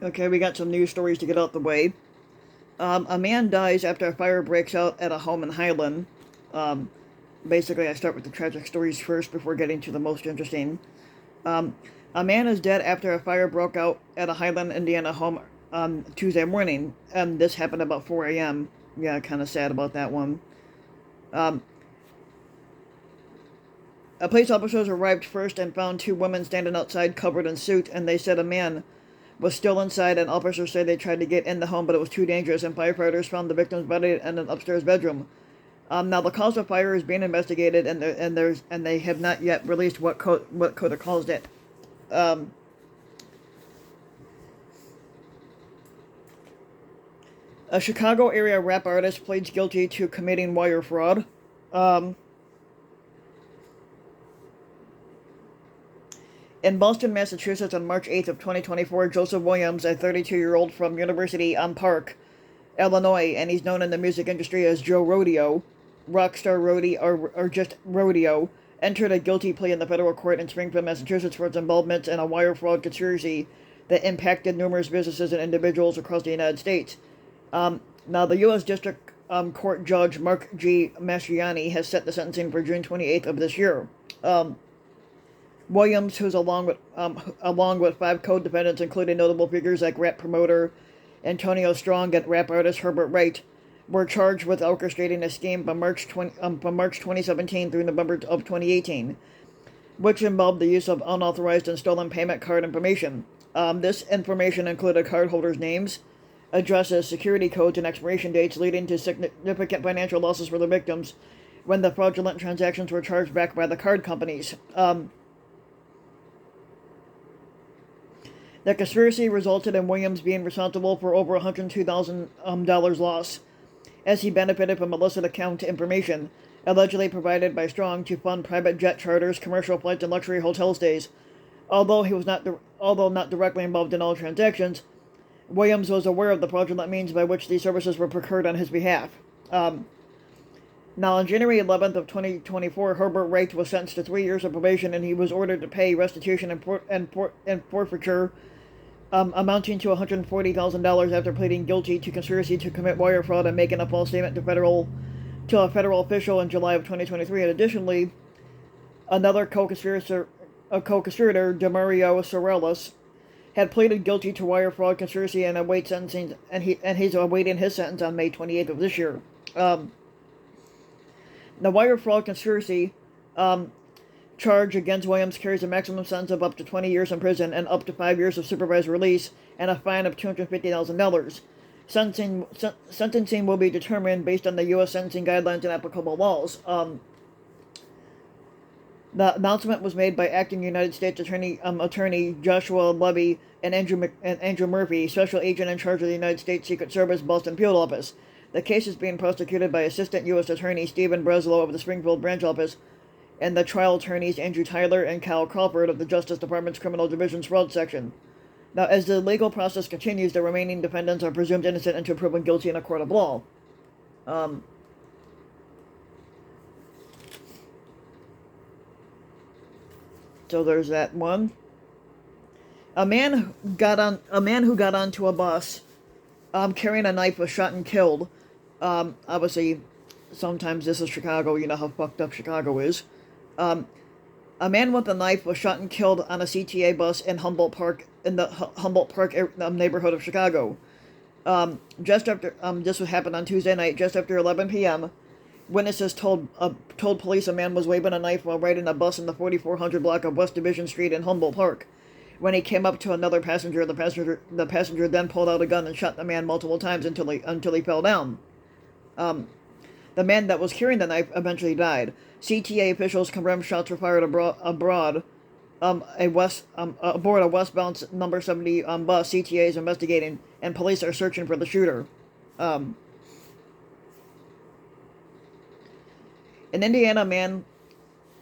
Okay, we got some news stories to get out the way. A man dies after a fire breaks out at a home in Highland. Um, Basically, I start with the tragic stories first before getting to the most interesting. Um, a man is dead after a fire broke out at a Highland, Indiana home Tuesday morning. This happened about 4 a.m. Yeah, kind of sad about that one. Um, Police officers arrived first and found two women standing outside covered in soot, and they said a man was still inside, and officers say they tried to get in the home, but it was too dangerous, and firefighters found the victim's body in an upstairs bedroom. Now the cause of fire is being investigated, and they have not yet released what could have caused it. Um, a Chicago area rap artist pleads guilty to committing wire fraud. Um, in Boston, Massachusetts, on March 8th of 2024, Joseph Williams, a 32-year-old from University on Park, Illinois, and he's known in the music industry as Joe Rodeo, Rockstar Rodeo, or just Rodeo, entered a guilty plea in the federal court in Springfield, Massachusetts for its involvement in a wire fraud conspiracy that impacted numerous businesses and individuals across the United States. Now, the U.S. District Court Judge Mark G. Mastriani has set the sentencing for June 28th of this year. Williams, who's along with five co-defendants, including notable figures like rap promoter Antonio Strong and rap artist Herbert Wright, were charged with orchestrating a scheme from March 2017 through November of 2018, which involved the use of unauthorized and stolen payment card information. This information included cardholders' names, addresses, security codes, and expiration dates, leading to significant financial losses for the victims when the fraudulent transactions were charged back by the card companies. The conspiracy resulted in Williams being responsible for over $102,000 loss, as he benefited from illicit account information allegedly provided by Strong to fund private jet charters, commercial flights, and luxury hotel stays. Although not directly involved in all transactions, Williams was aware of the fraudulent means by which these services were procured on his behalf. Now, on January 11th of 2024, Herbert Wright was sentenced to 3 years of probation, and he was ordered to pay restitution and forfeiture amounting to $140,000 after pleading guilty to conspiracy to commit wire fraud and making a false statement to a federal official in July of 2023. And additionally, another co-conspirator, Demario Sorellis, had pleaded guilty to wire fraud conspiracy and awaits sentencing, and he's awaiting his sentence on May 28th of this year. The wire fraud conspiracy charge against Williams carries a maximum sentence of up to 20 years in prison and up to 5 years of supervised release and a fine of $250,000. Sentencing will be determined based on the U.S. sentencing guidelines and applicable laws. The announcement was made by acting United States Attorney Joshua Levy and Andrew Murphy, Special Agent in charge of the United States Secret Service Boston Field Office. The case is being prosecuted by Assistant U.S. Attorney Stephen Breslow of the Springfield Branch Office and the trial attorneys Andrew Tyler and Kyle Crawford of the Justice Department's Criminal Division's Fraud Section. Now, as the legal process continues, the remaining defendants are presumed innocent until proven guilty in a court of law. So there's that one. A man who got onto a bus carrying a knife was shot and killed. Obviously, sometimes this is Chicago. You know how fucked up Chicago is. A man with a knife was shot and killed on a CTA bus in Humboldt Park, in the Humboldt Park neighborhood of Chicago. Just after this happened on Tuesday night, just after 11 p.m. Witnesses told police a man was waving a knife while riding a bus in the 4400 block of West Division Street in Humboldt Park. When he came up to another passenger, the passenger then pulled out a gun and shot the man multiple times until he fell down. The man that was carrying the knife eventually died. CTA officials confirmed shots were fired aboard a westbound number 70 bus. CTA is investigating, and police are searching for the shooter. An Indiana man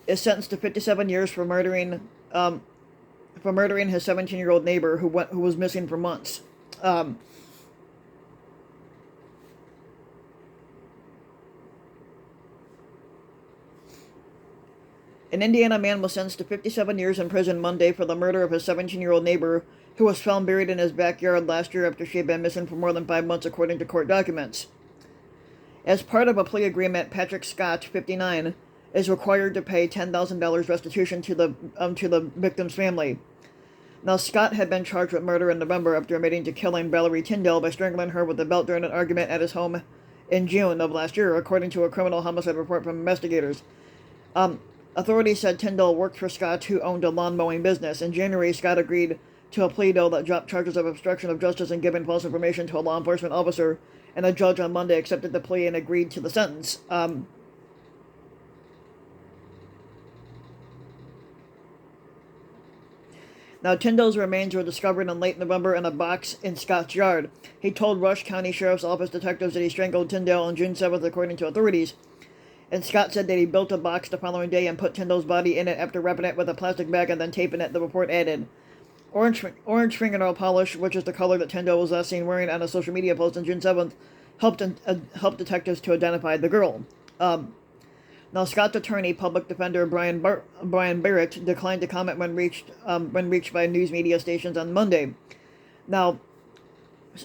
is sentenced to 57 years for murdering his 17-year-old neighbor who was missing for months. An Indiana man was sentenced to 57 years in prison Monday for the murder of his 17-year-old neighbor who was found buried in his backyard last year after she had been missing for more than 5 months, according to court documents. As part of a plea agreement, Patrick Scott, 59, is required to pay $10,000 restitution to the victim's family. Now, Scott had been charged with murder in November after admitting to killing Valerie Tyndall by strangling her with a belt during an argument at his home in June of last year, according to a criminal homicide report from investigators. Authorities said Tyndall worked for Scott, who owned a lawn mowing business. In January, Scott agreed to a plea deal that dropped charges of obstruction of justice and giving false information to a law enforcement officer, and a judge on Monday accepted the plea and agreed to the sentence. Now, Tyndall's remains were discovered in late November in a box in Scott's yard. He told Rush County Sheriff's Office detectives that he strangled Tyndall on June 7th, according to authorities. And Scott said that he built a box the following day and put Tyndall's body in it after wrapping it with a plastic bag and then taping it, the report added. Orange fingernail polish, which is the color that Tyndall was last seen wearing on a social media post on June 7th, helped detectives to identify the girl. Now, Scott's attorney, public defender Brian Barrett, declined to comment when reached by news media stations on Monday. Now,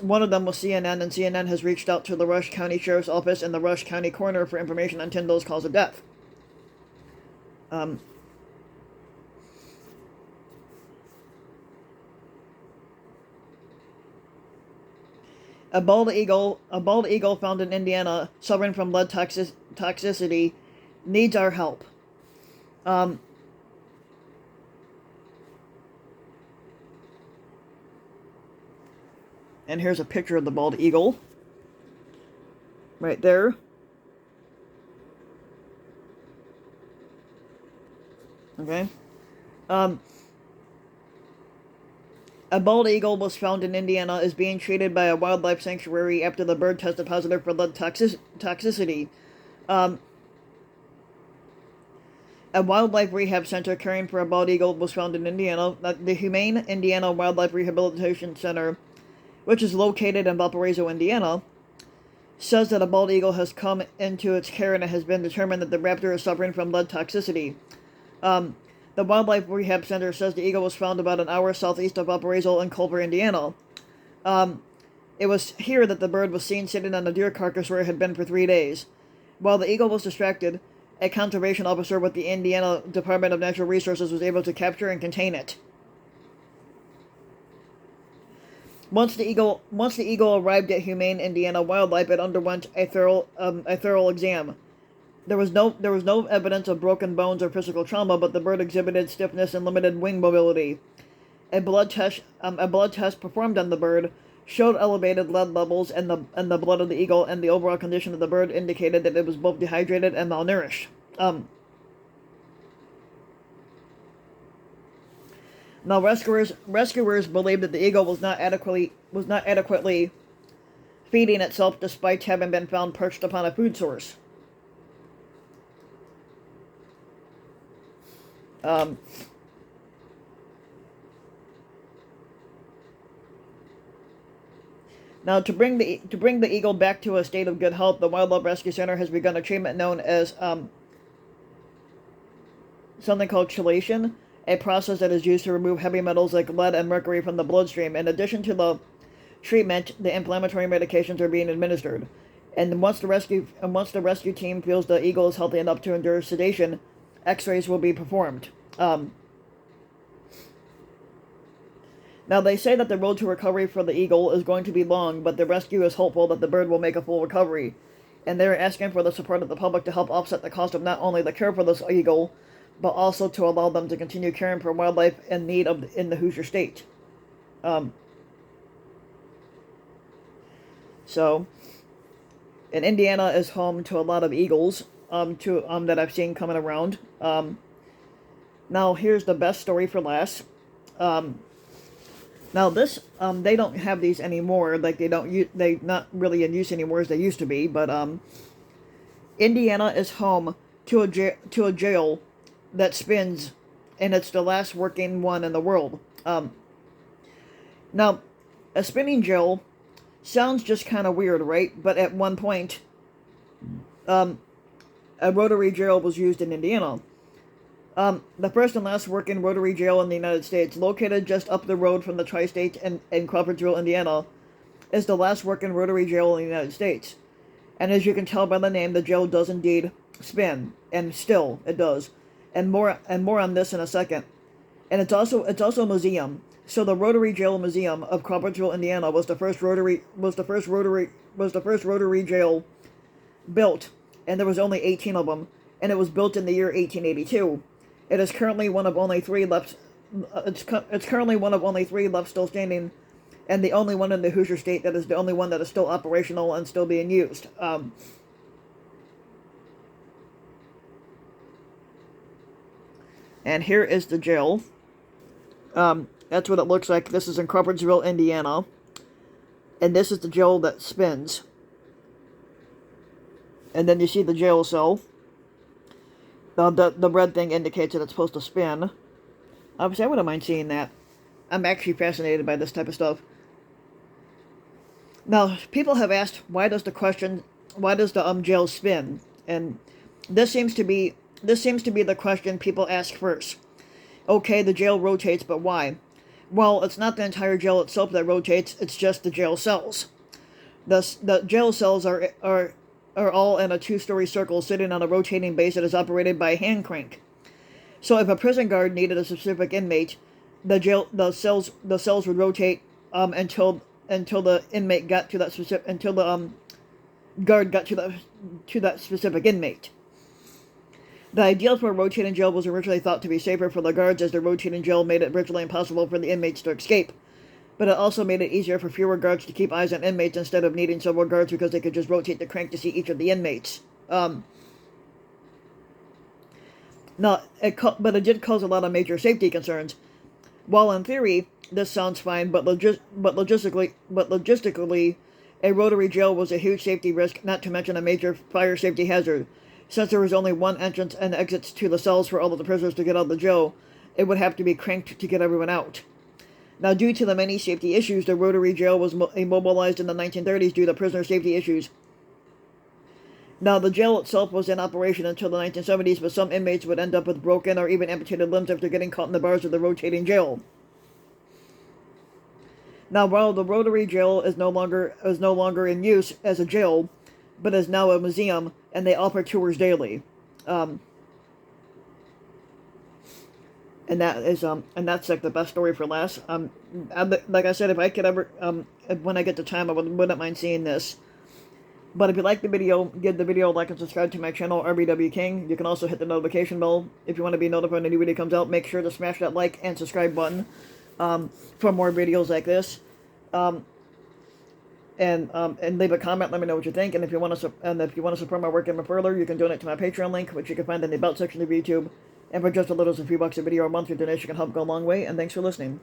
one of them was CNN, and CNN has reached out to the Rush County Sheriff's Office and the Rush County Coroner for information on Tyndall's cause of death. A bald eagle found in Indiana, suffering from lead toxicity, needs our help. And here's a picture of the bald eagle. Right there. Okay. A bald eagle was found in Indiana, is being treated by a wildlife sanctuary after the bird tested positive for lead toxicity. A wildlife rehab center caring for a bald eagle was found in Indiana. The Humane Indiana Wildlife Rehabilitation Center, which is located in Valparaiso, Indiana, says that a bald eagle has come into its care and it has been determined that the raptor is suffering from lead toxicity. The Wildlife Rehab Center says the eagle was found about an hour southeast of Valparaiso in Culver, Indiana. It was here that the bird was seen sitting on a deer carcass where it had been for 3 days. While the eagle was distracted, a conservation officer with the Indiana Department of Natural Resources was able to capture and contain it. Once the eagle arrived at Humane Indiana Wildlife, it underwent a thorough exam. There was no evidence of broken bones or physical trauma, but the bird exhibited stiffness and limited wing mobility. A blood test performed on the bird showed elevated lead levels in the blood of the eagle, and the overall condition of the bird indicated that it was both dehydrated and malnourished. Now, rescuers believe that the eagle was not adequately feeding itself, despite having been found perched upon a food source. Now, to bring the eagle back to a state of good health, the Wildlife Rescue Center has begun a treatment known as something called chelation, a process that is used to remove heavy metals like lead and mercury from the bloodstream. In addition to the treatment, the inflammatory medications are being administered. And once the rescue team feels the eagle is healthy enough to endure sedation, X-rays will be performed. Now, they say that the road to recovery for the eagle is going to be long, but the rescue is hopeful that the bird will make a full recovery. And they're asking for the support of the public to help offset the cost of not only the care for this eagle, but also to allow them to continue caring for wildlife in need in the Hoosier State. So, and Indiana is home to a lot of eagles that I've seen coming around. Now, here's the best story for last. Now this, they don't have these anymore. Like they're not really in use anymore as they used to be. But Indiana is home to a jail that spins, and it's the last working one in the world. Now, a spinning jail sounds just kind of weird, right? But at one point, a rotary jail was used in Indiana. The first and last working rotary jail in the United States, located just up the road from the Tri-State in Crawfordsville, Indiana, is the last working rotary jail in the United States. And as you can tell by the name, the jail does indeed spin, and still it does. And more on this in a second. And it's also a museum. So the Rotary Jail Museum of Crawfordsville, Indiana, was the first rotary jail built, and there was only 18 of them, and it was built in the year 1882. It is currently one of only three left. It's currently one of only three left still standing, and the only one in the Hoosier State that is the only one that is still operational and still being used. And here is the jail. That's what it looks like. This is in Crawfordsville, Indiana. And this is the jail that spins. And then you see the jail cell. The red thing indicates that it's supposed to spin. Obviously, I wouldn't mind seeing that. I'm actually fascinated by this type of stuff. Now, people have asked, why does the jail spin? And this seems to be the question people ask first. Okay, the jail rotates, but why? Well, it's not the entire jail itself that rotates, it's just the jail cells. The jail cells are all in a two-story circle sitting on a rotating base that is operated by a hand crank. So if a prison guard needed a specific inmate, the cells would rotate until the inmate got to that specific, until the guard got to that specific inmate. The idea for a rotating jail was originally thought to be safer for the guards, as the rotating jail made it virtually impossible for the inmates to escape. But it also made it easier for fewer guards to keep eyes on inmates instead of needing several guards, because they could just rotate the crank to see each of the inmates. But it did cause a lot of major safety concerns. While in theory this sounds fine, but logistically, a rotary jail was a huge safety risk, not to mention a major fire safety hazard. Since there was only one entrance and exits to the cells for all of the prisoners to get out of the jail, it would have to be cranked to get everyone out. Now, due to the many safety issues, the rotary jail was immobilized in the 1930s due to prisoner safety issues. Now, the jail itself was in operation until the 1970s, but some inmates would end up with broken or even amputated limbs after getting caught in the bars of the rotating jail. Now, while the rotary jail is no longer in use as a jail, but is now a museum, and they offer tours daily. And that's like the best story for last. Like I said, if I could ever, when I get the time, I wouldn't mind seeing this. But if you like the video, give the video a like and subscribe to my channel, RBW King. You can also hit the notification bell if you want to be notified when a new video comes out. Make sure to smash that like and subscribe button for more videos like this. And leave a comment. Let me know what you think. And if you want to support my work even further, you can donate to my Patreon link, which you can find in the About section of YouTube. And for just a little as a few bucks a video a month, your donation can help go a long way. And thanks for listening.